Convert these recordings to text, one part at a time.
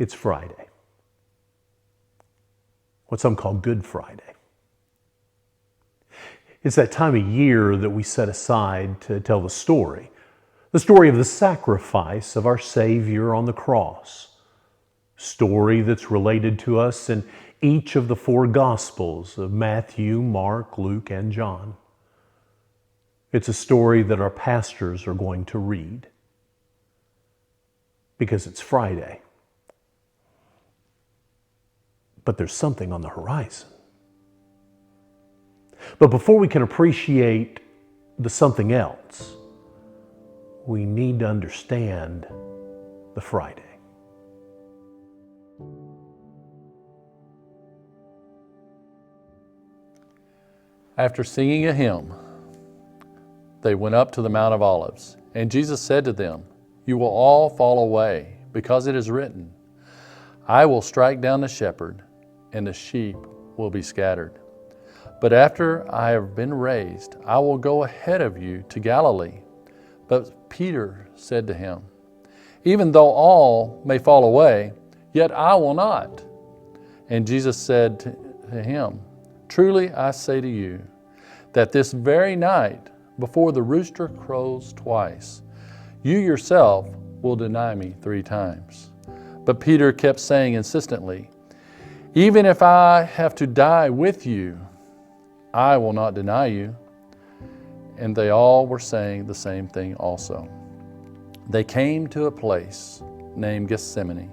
It's Friday. What some call Good Friday. It's that time of year that we set aside to tell the story of the sacrifice of our Savior on the cross. Story that's related to us in each of the four Gospels of Matthew, Mark, Luke, and John. It's a story that our pastors are going to read because it's Friday. But there's something on the horizon. But before we can appreciate the something else, we need to understand the Friday. After singing a hymn, they went up to the Mount of Olives, and Jesus said to them, "You will all fall away, because it is written, I will strike down the shepherd, and the sheep will be scattered. But after I have been raised, I will go ahead of you to Galilee." But Peter said to him, "Even though all may fall away, yet I will not." And Jesus said to him, "Truly I say to you, that this very night, before the rooster crows twice, you yourself will deny me 3 times. But Peter kept saying insistently, "Even if I have to die with you, I will not deny you." And they all were saying the same thing also. They came to a place named Gethsemane,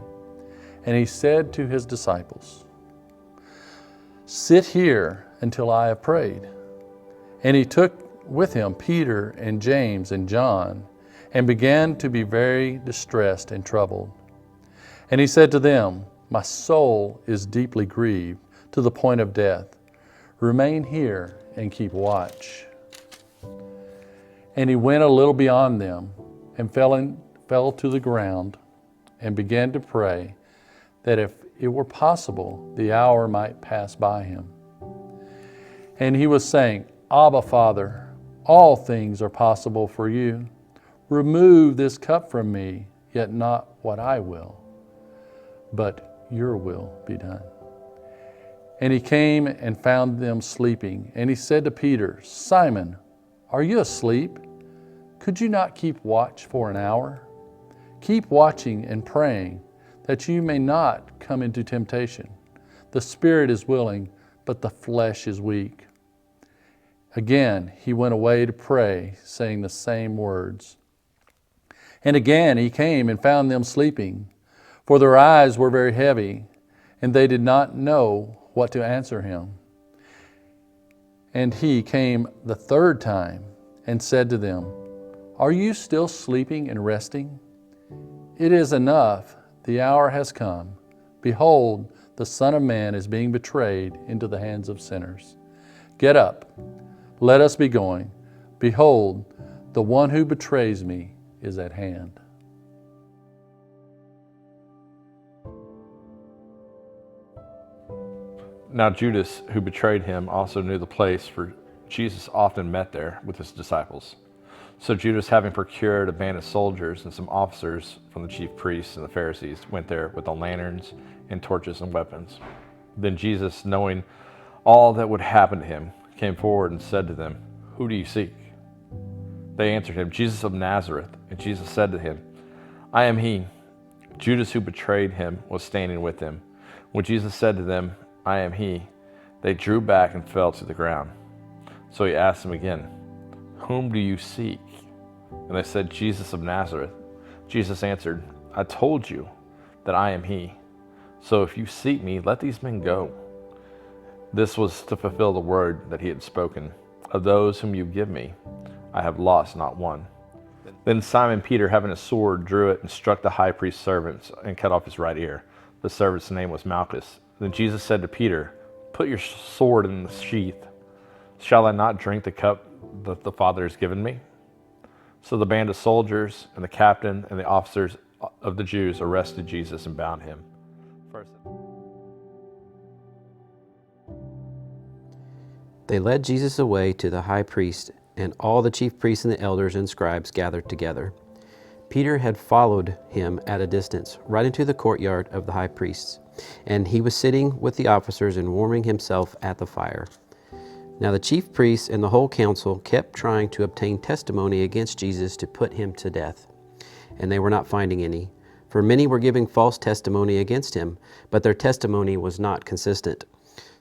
and he said to his disciples, "Sit here until I have prayed." And he took with him Peter and James and John, and began to be very distressed and troubled. And he said to them, "My soul is deeply grieved to the point of death. Remain here and keep watch." And he went a little beyond them and fell to the ground and began to pray that if it were possible, the hour might pass by him. And he was saying, "Abba, Father, all things are possible for you. Remove this cup from me, yet not what I will, but your will be done." And he came and found them sleeping. And he said to Peter, "Simon, are you asleep? Could you not keep watch for an hour? Keep watching and praying, that you may not come into temptation. The spirit is willing, but the flesh is weak." Again, he went away to pray, saying the same words. And again he came and found them sleeping, for their eyes were very heavy, and they did not know what to answer him. And he came the 3rd time and said to them, "Are you still sleeping and resting? It is enough, the hour has come. Behold, the Son of Man is being betrayed into the hands of sinners. Get up, let us be going. Behold, the one who betrays me is at hand." Now Judas, who betrayed him, also knew the place, for Jesus often met there with his disciples. So Judas, having procured a band of soldiers and some officers from the chief priests and the Pharisees, went there with the lanterns and torches and weapons. Then Jesus, knowing all that would happen to him, came forward and said to them, "Who do you seek?" They answered him, "Jesus of Nazareth." And Jesus said to him, "I am he." Judas, who betrayed him, was standing with him. When Jesus said to them, "I am he," they drew back and fell to the ground. So he asked them again, "Whom do you seek?" And they said, "Jesus of Nazareth." Jesus answered, "I told you that I am he. So if you seek me, let these men go." This was to fulfill the word that he had spoken, "Of those whom you give me, I have lost not one." Then Simon Peter, having a sword, drew it and struck the high priest's servant and cut off his right ear. The servant's name was Malchus. Then Jesus said to Peter, "Put your sword in the sheath. Shall I not drink the cup that the Father has given me?" So the band of soldiers and the captain and the officers of the Jews arrested Jesus and bound him. They led Jesus away to the high priest, and all the chief priests and the elders and scribes gathered together. Peter had followed him at a distance, right into the courtyard of the high priests, and he was sitting with the officers and warming himself at the fire. Now the chief priests and the whole council kept trying to obtain testimony against Jesus to put him to death, and they were not finding any, for many were giving false testimony against him, but their testimony was not consistent.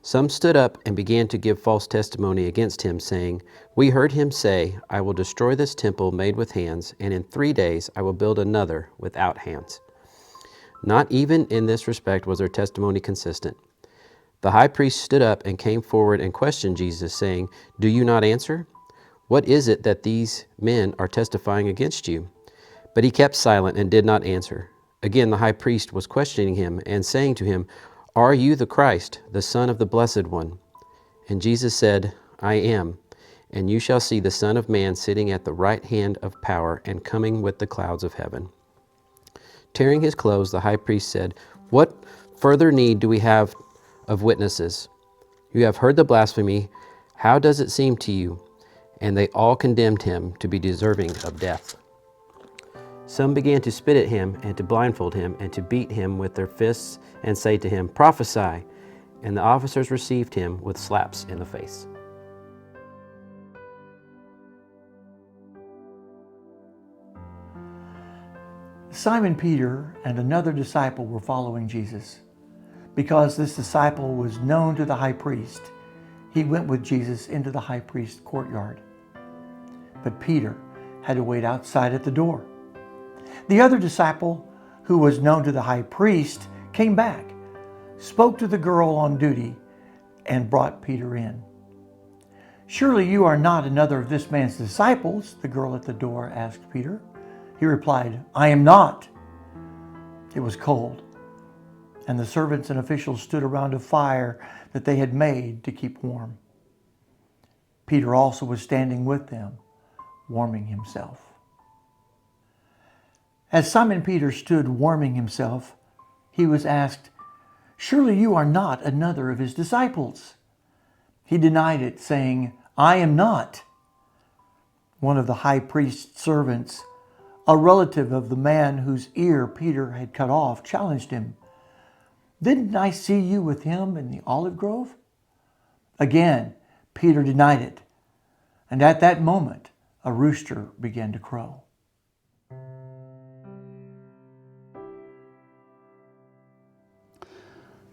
Some stood up and began to give false testimony against him, saying, "We heard him say, 'I will destroy this temple made with hands, and in 3 days I will build another without hands.'" Not even in this respect was their testimony consistent. The high priest stood up and came forward and questioned Jesus, saying, "Do you not answer? What is it that these men are testifying against you?" But he kept silent and did not answer. Again the high priest was questioning him and saying to him, "Are you the Christ, the Son of the Blessed One?" And Jesus said, "I am, and you shall see the Son of Man sitting at the right hand of power and coming with the clouds of heaven." Tearing his clothes, the high priest said, "What further need do we have of witnesses? You have heard the blasphemy. How does it seem to you?" And they all condemned him to be deserving of death. Some began to spit at him and to blindfold him and to beat him with their fists and say to him, "Prophesy." And the officers received him with slaps in the face. Simon Peter and another disciple were following Jesus. Because this disciple was known to the high priest, he went with Jesus into the high priest's courtyard. But Peter had to wait outside at the door. The other disciple, who was known to the high priest, came back, spoke to the girl on duty, and brought Peter in. "Surely you are not another of this man's disciples?" the girl at the door asked Peter. He replied, "I am not." It was cold, and the servants and officials stood around a fire that they had made to keep warm. Peter also was standing with them, warming himself. As Simon Peter stood warming himself, he was asked, "Surely you are not another of his disciples?" He denied it, saying, "I am not." One of the high priest's servants, a relative of the man whose ear Peter had cut off, challenged him, "Didn't I see you with him in the olive grove?" Again, Peter denied it, and at that moment, a rooster began to crow.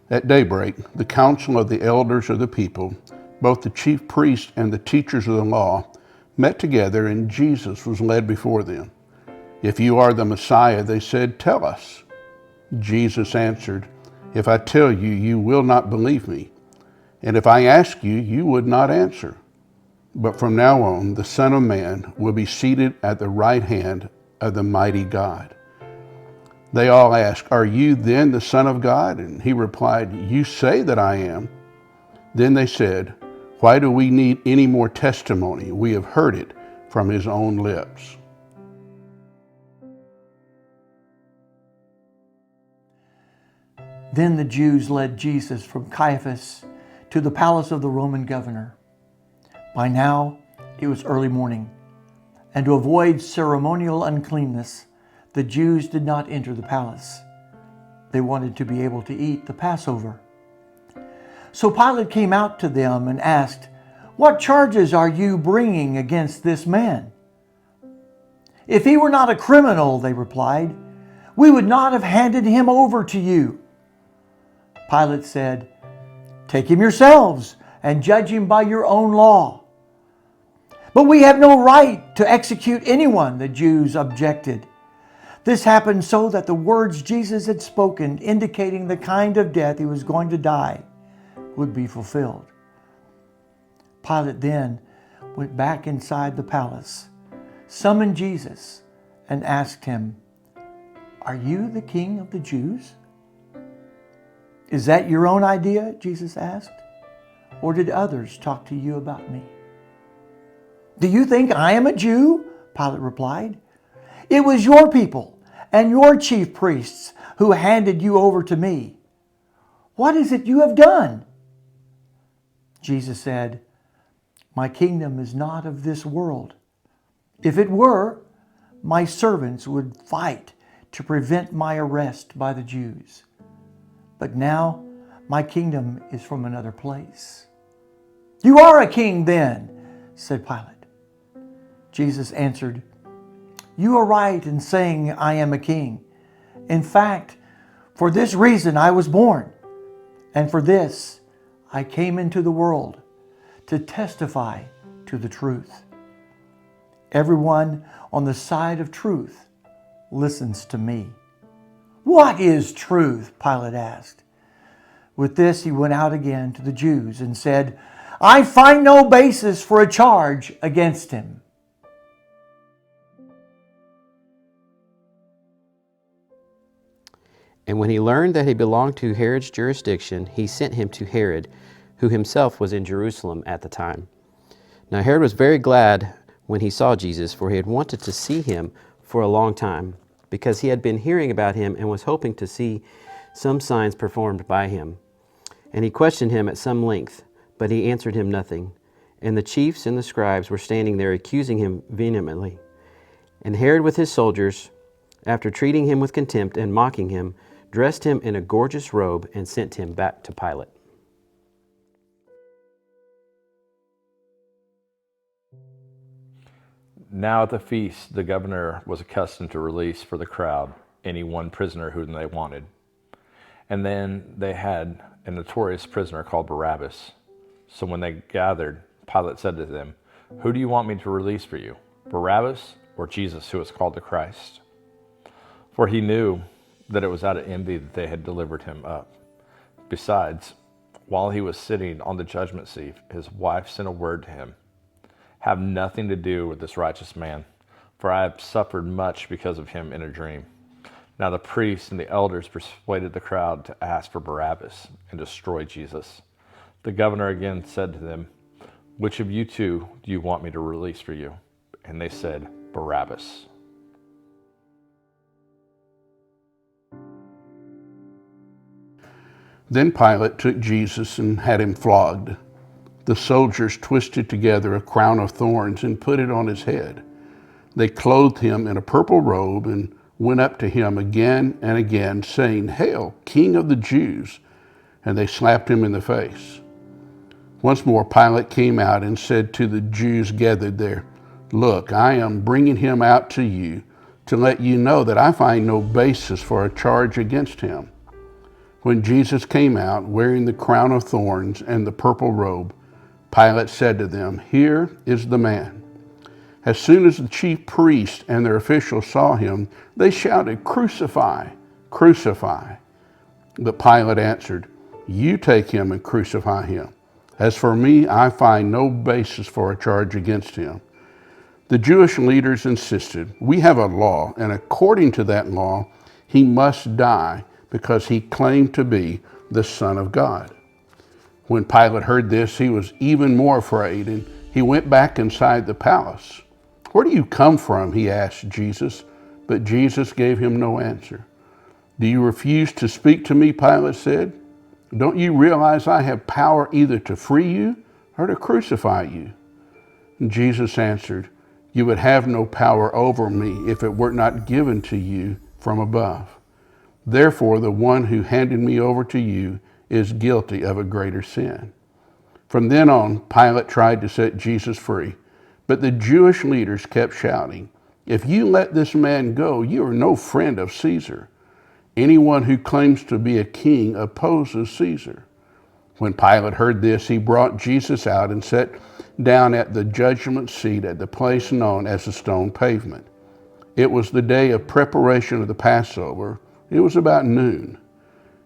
At daybreak, the council of the elders of the people, both the chief priests and the teachers of the law, met together, and Jesus was led before them. "If you are the Messiah," they said, "tell us." Jesus answered, "If I tell you, you will not believe me. And if I ask you, you would not answer. But from now on, the Son of Man will be seated at the right hand of the mighty God." They all asked, "Are you then the Son of God?" And he replied, "You say that I am." Then they said, "Why do we need any more testimony? We have heard it from his own lips." Then the Jews led Jesus from Caiaphas to the palace of the Roman governor. By now it was early morning, and to avoid ceremonial uncleanness, the Jews did not enter the palace. They wanted to be able to eat the Passover. So Pilate came out to them and asked, "What charges are you bringing against this man?" "If he were not a criminal," they replied, "we would not have handed him over to you." Pilate said, "Take him yourselves and judge him by your own law." "But we have no right to execute anyone," the Jews objected. This happened so that the words Jesus had spoken, indicating the kind of death he was going to die, would be fulfilled. Pilate then went back inside the palace, summoned Jesus, and asked him, "Are you the king of the Jews?" "Is that your own idea?" Jesus asked. "Or did others talk to you about me?" "Do you think I am a Jew?" Pilate replied. "It was your people and your chief priests who handed you over to me. What is it you have done?" Jesus said, "My kingdom is not of this world. If it were, my servants would fight to prevent my arrest by the Jews. But now my kingdom is from another place." "You are a king then," said Pilate. Jesus answered, "You are right in saying I am a king. In fact, for this reason I was born, and for this I came into the world, to testify to the truth. Everyone on the side of truth listens to me." "What is truth?" Pilate asked. With this he went out again to the Jews and said, "I find no basis for a charge against him." And when he learned that he belonged to Herod's jurisdiction, he sent him to Herod, who himself was in Jerusalem at the time. Now Herod was very glad when he saw Jesus, for he had wanted to see him for a long time, because he had been hearing about him and was hoping to see some signs performed by him. And he questioned him at some length, but he answered him nothing. And the chiefs and the scribes were standing there accusing him vehemently. And Herod with his soldiers, after treating him with contempt and mocking him, dressed him in a gorgeous robe and sent him back to Pilate. Now at the feast, the governor was accustomed to release for the crowd any one prisoner whom they wanted. And then they had a notorious prisoner called Barabbas. So when they gathered, Pilate said to them, "Who do you want me to release for you, Barabbas or Jesus, who is called the Christ?" For he knew that it was out of envy that they had delivered him up. Besides, while he was sitting on the judgment seat, his wife sent a word to him, "Have nothing to do with this righteous man, for I have suffered much because of him in a dream." Now the priests and the elders persuaded the crowd to ask for Barabbas and destroy Jesus. The governor again said to them, "Which of you two do you want me to release for you?" And they said, "Barabbas." Then Pilate took Jesus and had him flogged. The soldiers twisted together a crown of thorns and put it on his head. They clothed him in a purple robe and went up to him again and again, saying, "Hail, King of the Jews!" And they slapped him in the face. Once more Pilate came out and said to the Jews gathered there, "Look, I am bringing him out to you to let you know that I find no basis for a charge against him." When Jesus came out, wearing the crown of thorns and the purple robe, Pilate said to them, "Here is the man." As soon as the chief priests and their officials saw him, they shouted, "Crucify, crucify." But Pilate answered, "You take him and crucify him. As for me, I find no basis for a charge against him." The Jewish leaders insisted, "We have a law, and according to that law, he must die because he claimed to be the Son of God." When Pilate heard this, he was even more afraid, and he went back inside the palace. "Where do you come from?" he asked Jesus, but Jesus gave him no answer. "Do you refuse to speak to me?" Pilate said. "Don't you realize I have power either to free you or to crucify you?" And Jesus answered, "You would have no power over me if it were not given to you from above. Therefore, the one who handed me over to you is guilty of a greater sin." From then on, Pilate tried to set Jesus free, but the Jewish leaders kept shouting, "If you let this man go, you are no friend of Caesar. Anyone who claims to be a king opposes Caesar." When Pilate heard this, he brought Jesus out and sat down at the judgment seat at the place known as the stone pavement. It was the day of preparation of the Passover. It was about noon.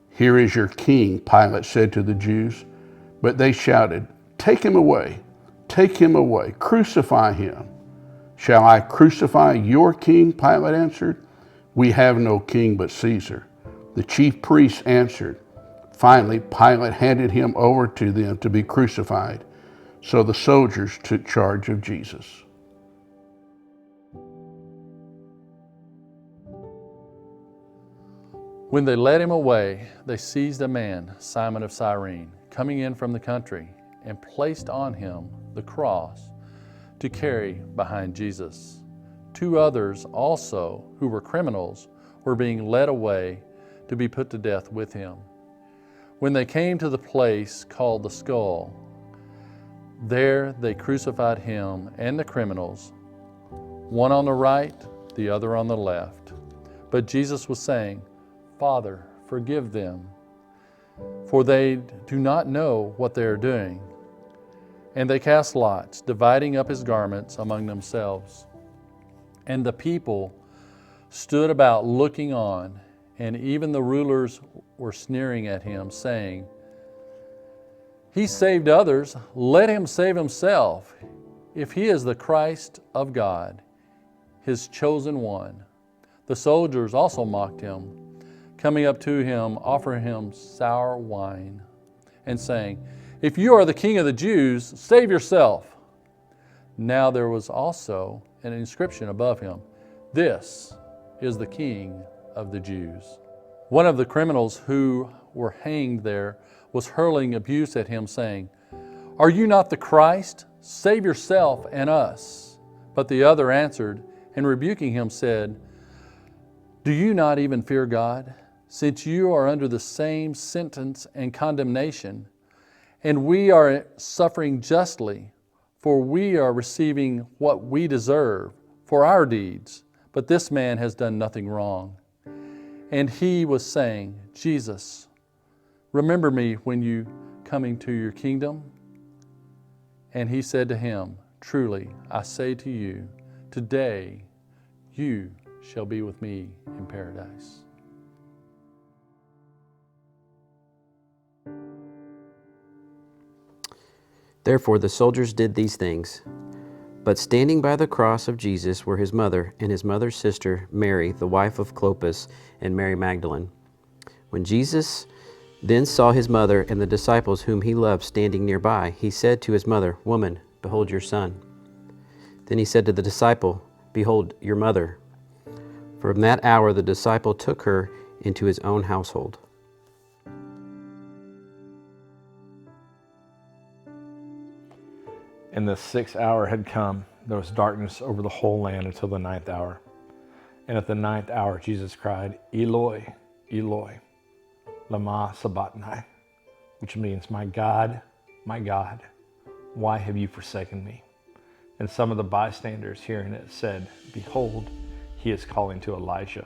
"Here is your king," Pilate said to the Jews. But they shouted, "Take him away! Take him away! Crucify him!" "Shall I crucify your king?" Pilate answered. "We have no king but Caesar." The chief priests answered. Finally, Pilate handed him over to them to be crucified. So the soldiers took charge of Jesus. When they led him away, they seized a man, Simon of Cyrene, coming in from the country, and placed on him the cross to carry behind Jesus. 2 others also, who were criminals, were being led away to be put to death with him. When they came to the place called the Skull, there they crucified him and the criminals, one on the right, the other on the left. But Jesus was saying, "Father, forgive them, for they do not know what they are doing." And they cast lots, dividing up his garments among themselves. And the people stood about looking on, and even the rulers were sneering at him, saying, "He saved others, let him save himself, if he is the Christ of God, his chosen one." The soldiers also mocked him, coming up to him, offering him sour wine, and saying, "If you are the king of the Jews, save yourself." Now there was also an inscription above him, "This is the King of the Jews." One of the criminals who were hanged there was hurling abuse at him, saying, "Are you not the Christ? Save yourself and us." But the other answered, and rebuking him said, "Do you not even fear God, since you are under the same sentence and condemnation? And we are suffering justly, for we are receiving what we deserve for our deeds. But this man has done nothing wrong." And he was saying, "Jesus, remember me when you come into your kingdom." And he said to him, "Truly, I say to you, today you shall be with me in paradise." Therefore the soldiers did these things. But standing by the cross of Jesus were his mother and his mother's sister, Mary, the wife of Clopas, and Mary Magdalene. When Jesus then saw his mother and the disciples whom he loved standing nearby, he said to his mother, "Woman, behold your son." Then he said to the disciple, "Behold your mother." From that hour the disciple took her into his own household. And the 6th hour had come. There was darkness over the whole land until the 9th hour. And at the 9th hour, Jesus cried, "Eloi, Eloi, lama sabachthani," which means, my God, why have you forsaken me?" And some of the bystanders hearing it said, "Behold, he is calling to Elijah."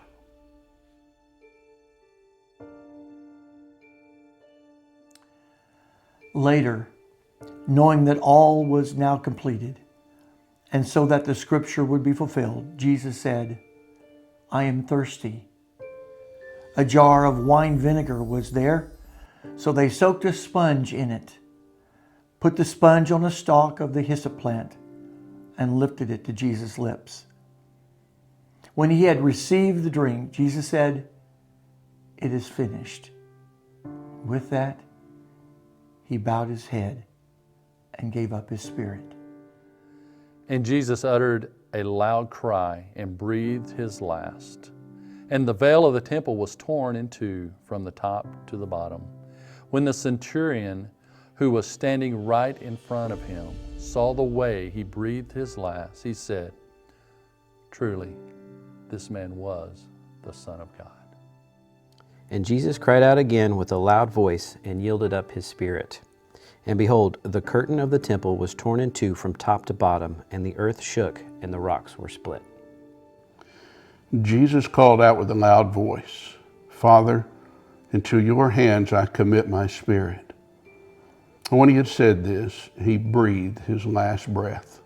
Later, knowing that all was now completed, and so that the scripture would be fulfilled, Jesus said, "I am thirsty." A jar of wine vinegar was there, so they soaked a sponge in it, put the sponge on a stalk of the hyssop plant, and lifted it to Jesus' lips. When he had received the drink, Jesus said, "It is finished." With that, he bowed his head and gave up his spirit. And Jesus uttered a loud cry and breathed his last. And the veil of the temple was torn in two from the top to the bottom. When the centurion, who was standing right in front of him, saw the way he breathed his last, he said, "Truly, this man was the Son of God." And Jesus cried out again with a loud voice and yielded up his spirit. And behold, the curtain of the temple was torn in two from top to bottom, and the earth shook, and the rocks were split. Jesus called out with a loud voice, "Father, into your hands I commit my spirit." And when he had said this, he breathed his last breath.